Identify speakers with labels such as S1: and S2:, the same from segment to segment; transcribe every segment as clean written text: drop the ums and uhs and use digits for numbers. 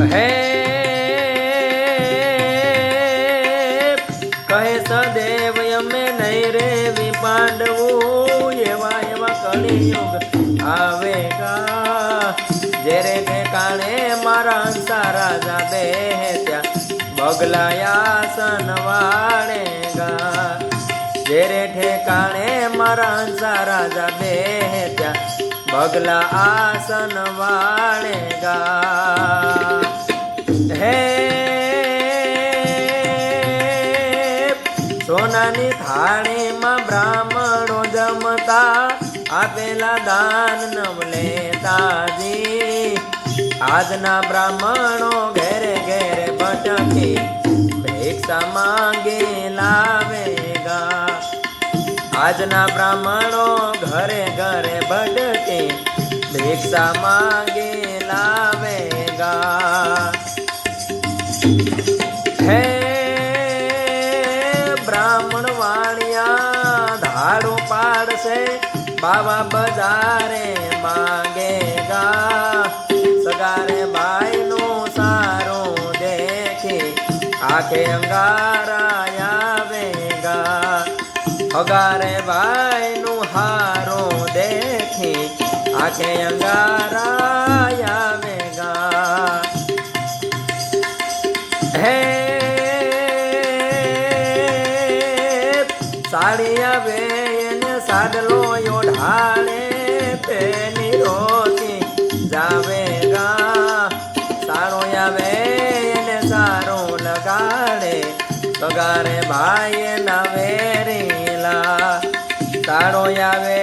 S1: હે કહે સદેવ અમે નહીં રે વિપાંડવું એવા એવા કળિયુગ આવેગા જેરે ઠેકાણે મારા હંસા રાજા બે ત્યાં બગલાયાસન વાળેગા જેરે ઠેકાણે મારા હંસા રાજા બે ત્યાં બગલા આસન વાળેગા હે સોનાની થાળીમાં બ્રાહ્મણો જમતા આપેલા દાન નવ લેતાજી આજના બ્રાહ્મણો ઘેરે ઘેરે ભટકી ભિક્ષા માંગી લાવેગા આજના બ્રાહ્મણો ઘરે ઘરે ભટકી ભિક્ષા માંગી લાવેગા હે બ્રાહ્મણ વાણિયા ધાડું પાડશે બાવા બજારે માંગેગા સગારે ભાઈ નું સારું દેખી આખે અંગારા આવેગા અગારે ભાઈ નું હારું દેખી આખે અંગારા આવેગા હે સાડી આવે એને સાડલો ઓઢાડે તેની રોતી જાવેગા સારો આવે એને સારું લગાડે પગારે ભાઈ એના વેરીલા સારો આવે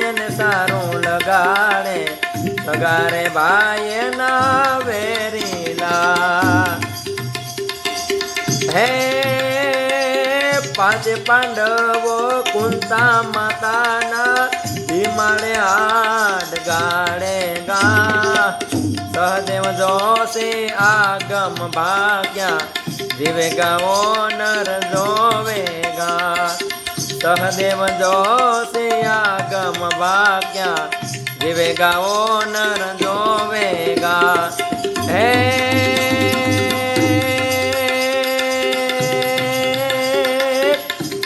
S1: એને સારું લગાડે પગારે ભાઈ એના વેરીલા હે પાંચ પાંડવો કુંતા માતાના હિમાળે હાડ ગાડેગા સહદેવ જોશી આગમ ભાગ્યા જીવેગા ઓ નર જોવેગા સહદેવ જોશી આગમ ભાગ્યા જીવેગા ઓ નર જોવેગા હે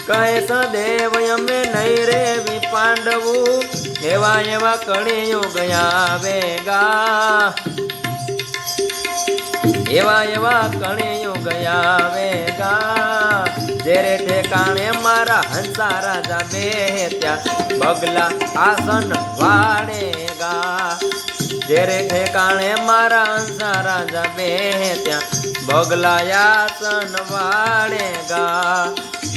S1: કહે સદેવ અમે નહીં રે વિપાંડવું એવા એવા કળિયુગ આવેગા એવા એવા કળિયુગ આવેગા જેરે ઠેકાણે મારા હંસા રાજા બે ત્યાં બગલા આસન વાળેગા જેરે ઠેકાણે મારા હંસા રાજા બે ત્યાં બગલા આસન વાળેગા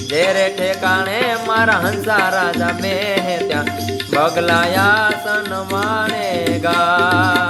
S1: જેરે ઠેકાણે મારા હંસા રાજા બે ત્યાં બગલા આસન વાળેગા